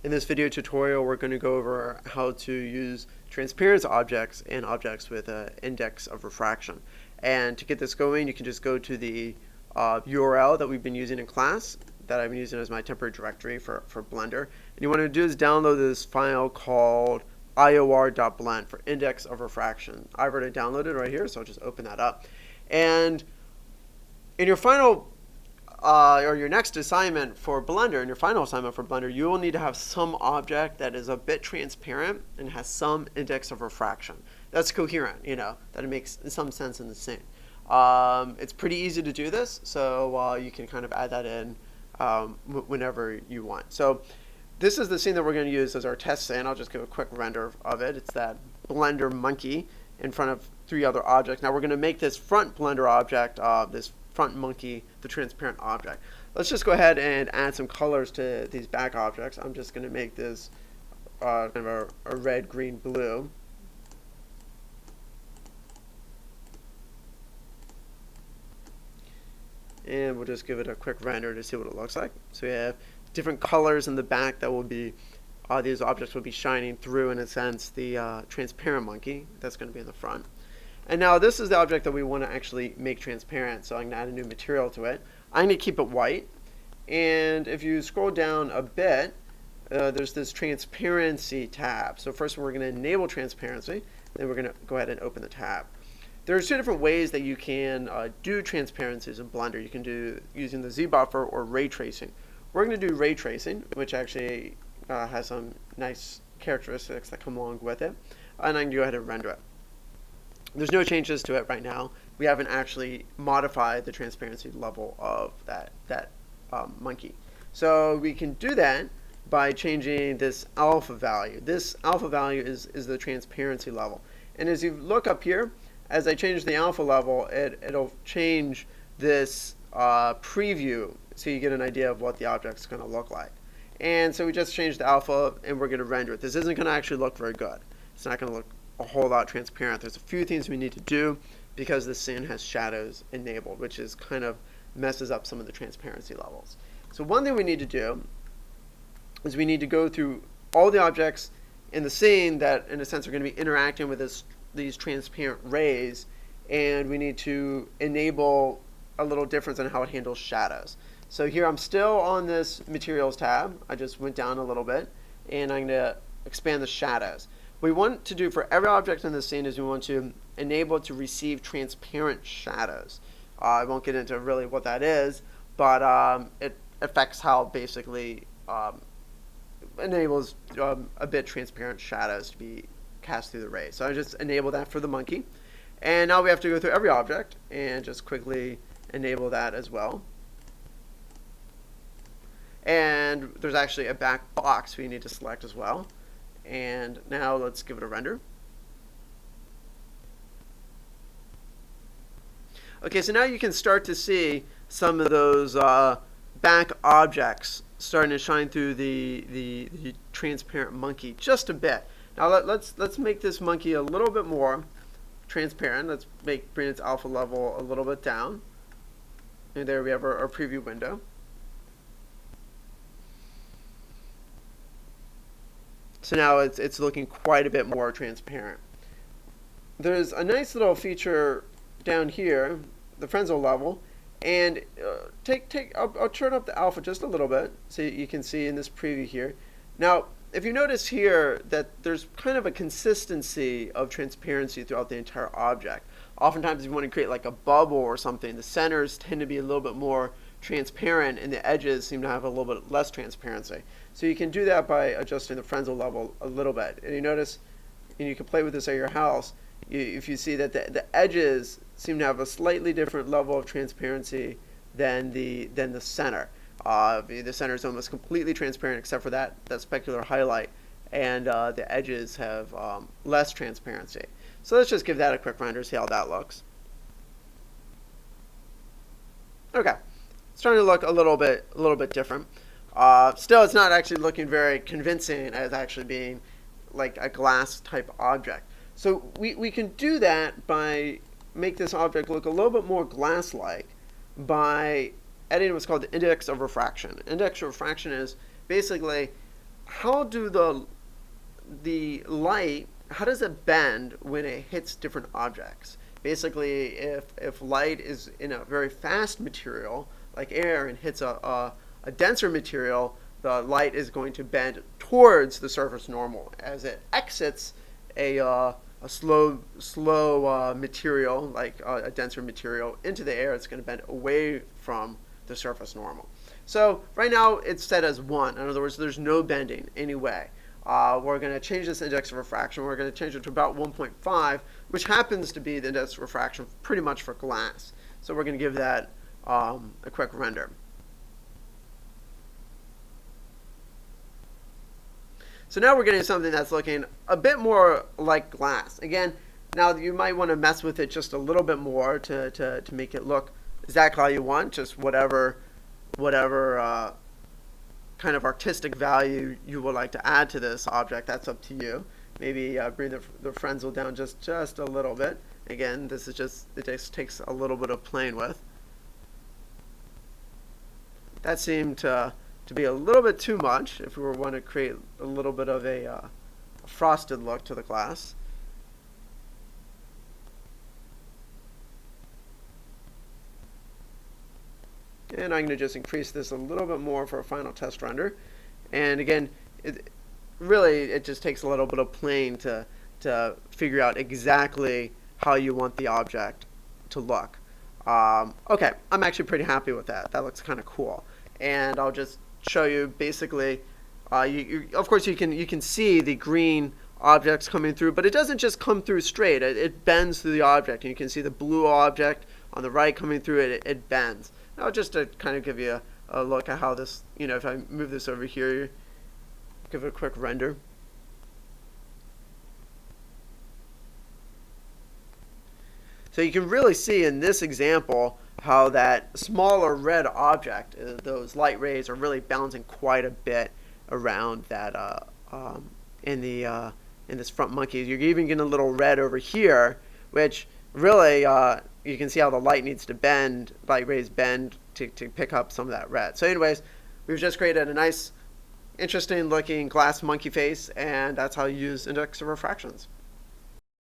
In this video tutorial, we're going to go over how to use transparent objects and objects with an index of refraction. And to get this going, you can just go to the URL that we've been using in class, that I've been using as my temporary directory for Blender. And you want to do is download this file called ior.blend for index of refraction. I've already downloaded it right here, so I'll just open that up. And in your final or your next assignment for Blender, in your final assignment for Blender, you will need to have some object that is a bit transparent and has some index of refraction. That's coherent, that it makes some sense in the scene. It's pretty easy to do this, so you can kind of add that in whenever you want. So this is the scene that we're going to use as our test scene. I'll just give a quick render of it. It's that Blender monkey in front of 3 other objects. Now we're going to make this front Blender object, this front monkey, the transparent object. Let's just go ahead and add some colors to these back objects. I'm just going to make this kind of a red, green, blue. And we'll just give it a quick render to see what it looks like. So we have different colors in the back that will be, these objects will be shining through, in a sense, the transparent monkey that's going to be in the front. And now this is the object that we want to actually make transparent, so I'm going to add a new material to it. I'm going to keep it white, and if you scroll down a bit, there's this transparency tab. So first we're going to enable transparency, then we're going to go ahead and open the tab. There's 2 different ways that you can do transparencies in Blender. You can do using the Z-buffer or ray tracing. We're going to do ray tracing, which actually has some nice characteristics that come along with it, and I can go ahead and render it. There's no changes to it right now. We haven't actually modified the transparency level of that monkey. So we can do that by changing this alpha value. This alpha value is the transparency level. And as you look up here, as I change the alpha level, it'll change this preview so you get an idea of what the object's going to look like. And so we just changed the alpha and we're going to render it. This isn't going to actually look very good. It's not going to look a whole lot transparent. There's a few things we need to do because the scene has shadows enabled, which is kind of messes up some of the transparency levels. So one thing we need to do is we need to go through all the objects in the scene that, in a sense, are going to be interacting with these transparent rays, and we need to enable a little difference in how it handles shadows. So here I'm still on this materials tab. I just went down a little bit, and I'm going to expand the shadows. What we want to do for every object in the scene is we want to enable it to receive transparent shadows. I won't get into really what that is, but it affects how basically enables a bit transparent shadows to be cast through the ray. So I just enable that for the monkey. And now we have to go through every object and just quickly enable that as well. And there's actually a back box we need to select as well. And now let's give it a render. Okay, so now you can start to see some of those back objects starting to shine through the transparent monkey just a bit. Now let's make this monkey a little bit more transparent. Let's bring its alpha level a little bit down. And there we have our preview window. So now it's looking quite a bit more transparent. There's a nice little feature down here, the Frenzel level, and I'll turn up the alpha just a little bit so you can see in this preview here. Now, if you notice here that there's kind of a consistency of transparency throughout the entire object. Oftentimes if you want to create like a bubble or something, the centers tend to be a little bit more transparent and the edges seem to have a little bit less transparency. So you can do that by adjusting the Frenzel level a little bit. And you notice, and you can play with this at your house, if you see that the edges seem to have a slightly different level of transparency than the center. The center is almost completely transparent except for that specular highlight, and the edges have less transparency. So let's just give that a quick render, see how that looks. Okay, it's starting to look a little bit different. Still, it's not actually looking very convincing as actually being like a glass type object. So we can do that by make this object look a little bit more glass-like by adding what's called the index of refraction. Index of refraction is basically how do the light, how does it bend when it hits different objects? Basically, if light is in a very fast material like air and hits a denser material, the light is going to bend towards the surface normal. As it exits a slow material like a denser material into the air, it's going to bend away from the surface normal. So right now it's set as 1. In other words, there's no bending anyway. We're going to change this index of refraction. We're going to change it to about 1.5, which happens to be the index of refraction pretty much for glass. So we're going to give that a quick render. So now we're getting something that's looking a bit more like glass. Again, now you might want to mess with it just a little bit more to make it look exactly how you want, just whatever kind of artistic value you would like to add to this object. That's up to you. Maybe bring the frenzel down just a little bit. Again, this is it just takes a little bit of playing with. That seemed to be a little bit too much if we want to create a little bit of a frosted look to the glass. And I'm going to just increase this a little bit more for a final test render. And again, it just takes a little bit of playing to figure out exactly how you want the object to look. Okay, I'm actually pretty happy with that. That looks kind of cool. And I'll just show you basically, of course you can see the green objects coming through, but it doesn't just come through straight. It bends through the object. And you can see the blue object on the right coming through it bends. Now just to kind of give you a look at how this, if I move this over here, give it a quick render. So you can really see in this example how that smaller red object, those light rays are really bouncing quite a bit around that in this front monkey. You're even getting a little red over here, which really you can see how the light needs to bend, light rays bend to pick up some of that red. So anyways, we've just created a nice, interesting looking glass monkey face, and that's how you use index of refractions.